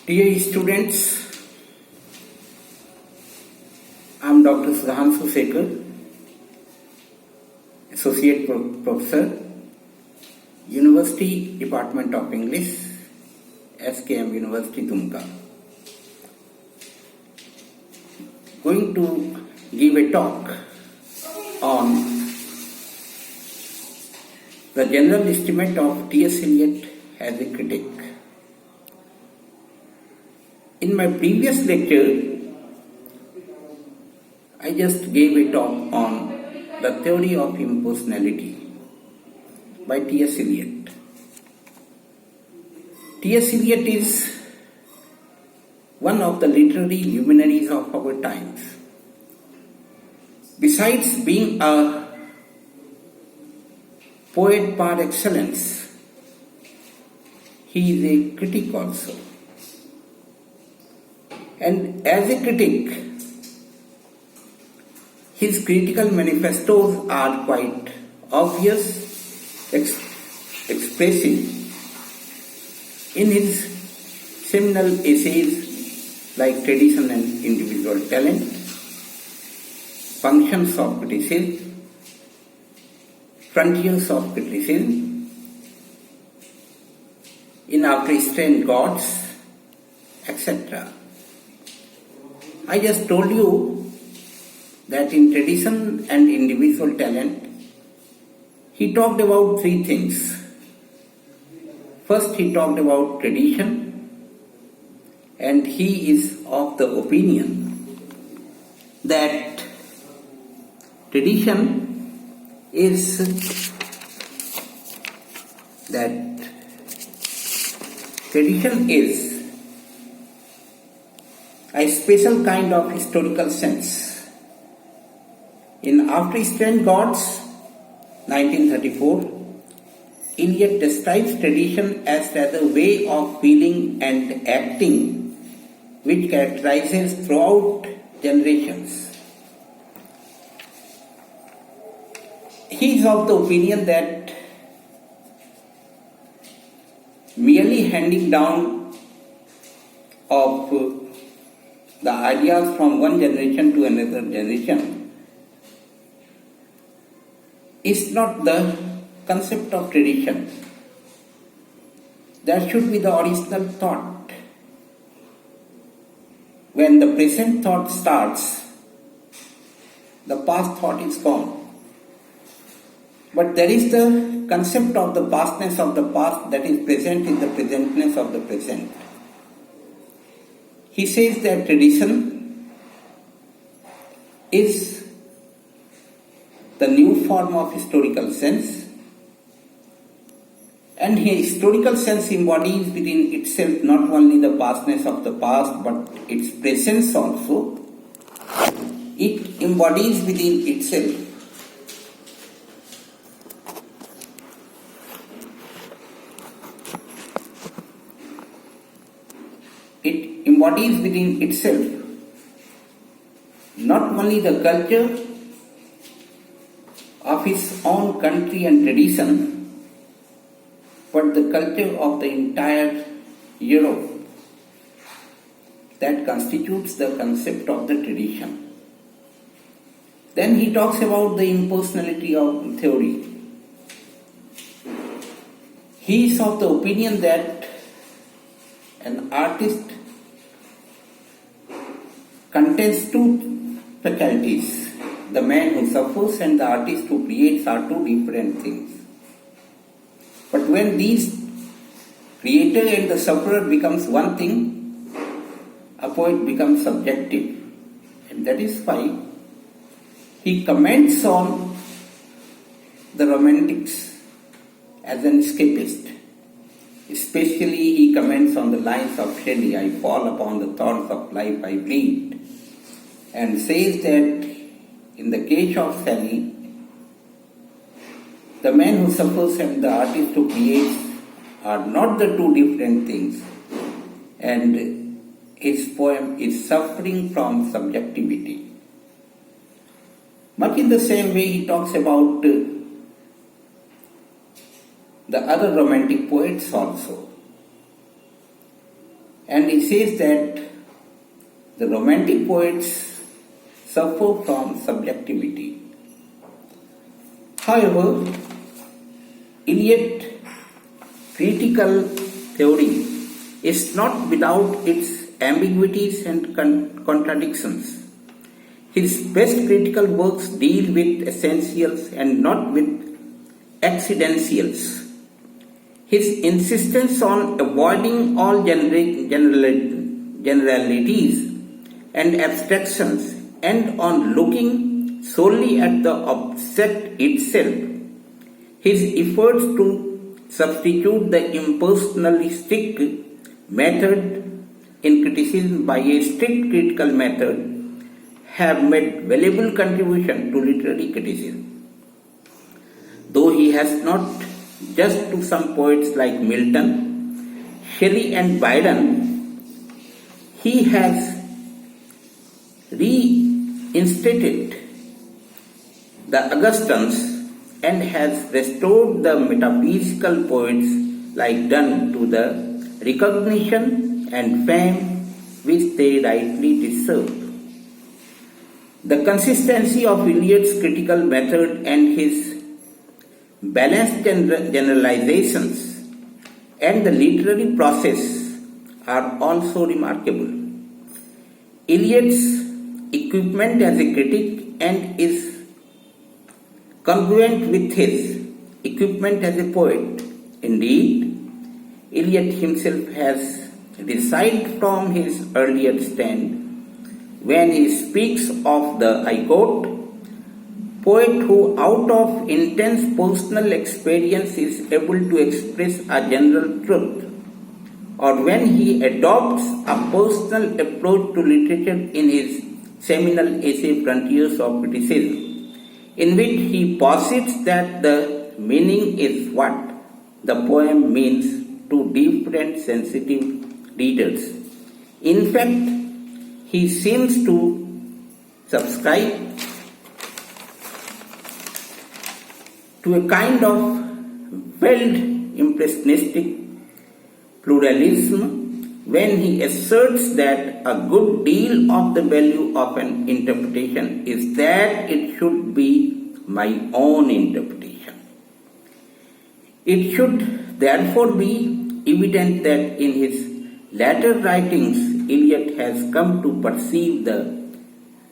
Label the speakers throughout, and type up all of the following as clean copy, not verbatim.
Speaker 1: Dear students, I am Dr. Sudhanshu, Associate Professor, University Department of English, SKM University, Dumka. Going to give a talk on the general estimate of T.S Eliot as a critic. In my previous lecture, I just gave a talk on the theory of impersonality by T.S Eliot. T.S Eliot is one of the literary luminaries of our times. Besides being a poet par excellence, he is a critic also. And as a critic, his critical manifestos are quite obvious, expressive. In his seminal essays like Tradition and Individual Talent, Functions of Criticism, Frontiers of Criticism, In After Strange Gods, etc. I just told you that in Tradition and Individual Talent, he talked about three things. First, he talked about tradition, and he is of the opinion that tradition is a special kind of historical sense. In After Strange Gods, 1934, Eliot describes tradition as the way of feeling and acting which characterizes throughout generations. He is of the opinion that merely handing down of the ideas from one generation to another generation is not the concept of tradition. There should be the original thought. When the present thought starts, the past thought is gone. But there is the concept of the pastness of the past that is present in the presentness of the present. He says that tradition is the new form of historical sense, and his historical sense embodies within itself not only the pastness of the past but its presence also. It embodies within itself not only the culture of his own country and tradition, but the culture of the entire Europe that constitutes the concept of the tradition. Then he talks about the impersonality of theory. He is of the opinion that an artist contains two faculties. The man who suffers and the artist who creates are two different things. But when these creator and the sufferer becomes one thing, a poet becomes subjective. And that is why he comments on the romantics as an escapist. Especially he comments on the lines of Shelley, I fall upon the thorns of life, I bleed, and says that in the case of Shelley, the man who suffers and the artist who creates are not the two different things, and his poem is suffering from subjectivity. Much in the same way he talks about the other romantic poets also. And he says that the romantic poets suffer from subjectivity. However, Eliot's critical theory is not without its ambiguities and contradictions. His best critical works deal with essentials and not with accidentials. His insistence on avoiding all generalities and abstractions and on looking solely at the object itself, his efforts to substitute the impersonalistic method in criticism by a strict critical method have made valuable contribution to literary criticism. Though he has not, just to some poets like Milton, Shelley and Byron, he has reinstated the Augustans and has restored the metaphysical poets like Donne to the recognition and fame which they rightly deserve. The consistency of Eliot's critical method and his balanced generalizations and the literary process are also remarkable. Eliot's equipment as a critic and is congruent with his equipment as a poet. Indeed, Eliot himself has decided from his earlier stand when he speaks of the, I quote, poet who out of intense personal experience is able to express a general truth, or when he adopts a personal approach to literature in his seminal essay Frontiers of Criticism, in which he posits that the meaning is what the poem means to different sensitive readers. In fact, he seems to subscribe to a kind of veiled impressionistic pluralism when he asserts that a good deal of the value of an interpretation is that it should be my own interpretation. It should therefore be evident that in his later writings, Eliot has come to perceive the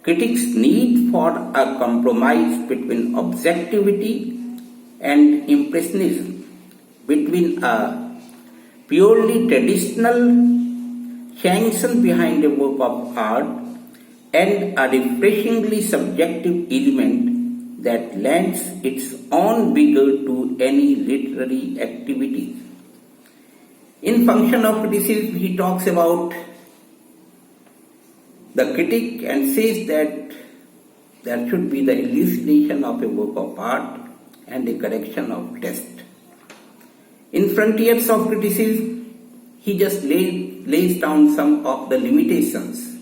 Speaker 1: critic's need for a compromise between objectivity and impressionism, between a purely traditional sanction behind a work of art and a refreshingly subjective element that lends its own vigor to any literary activity. In Function of Criticism, he talks about the critic and says that there should be the elucidation of a work of art and a correction of text. In Frontiers of Criticism, he just lays down some of the limitations.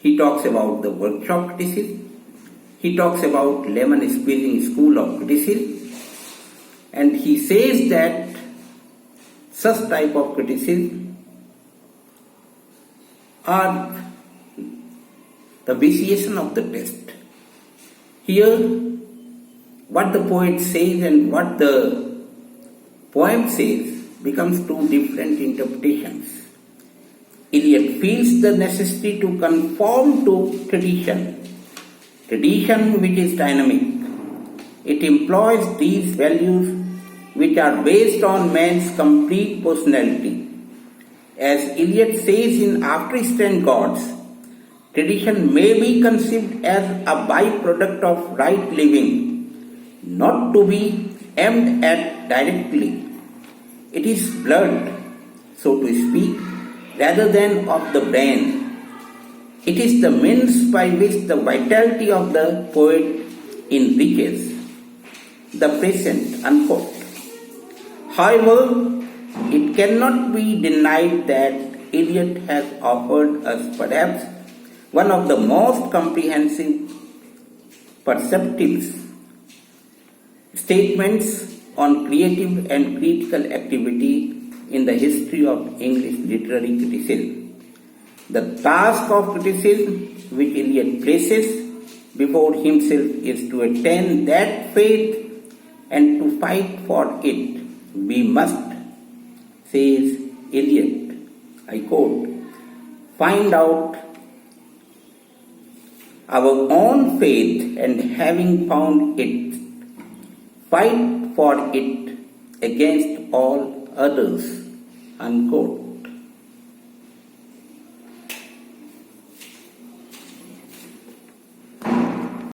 Speaker 1: He talks about the workshop criticism, he talks about lemon squeezing school of criticism, and he says that such type of criticism are the vitiation of the text. Here, what the poet says and what the poem says becomes two different interpretations. Eliot feels the necessity to conform to tradition which is dynamic. It employs these values which are based on man's complete personality. As Eliot says in After Stand Gods, tradition may be conceived as a byproduct of right living, not to be aimed at directly. It is blood, so to speak, rather than of the brain. It is the means by which the vitality of the poet enriches the present, unquote. However, it cannot be denied that Eliot has offered us perhaps one of the most comprehensive perceptive statements on creative and critical activity in the history of English literary criticism. The task of criticism which Eliot places before himself is to attain that faith and to fight for it. We must, says Eliot, I quote, find out our own faith and having found it, fight for it against all others, unquote.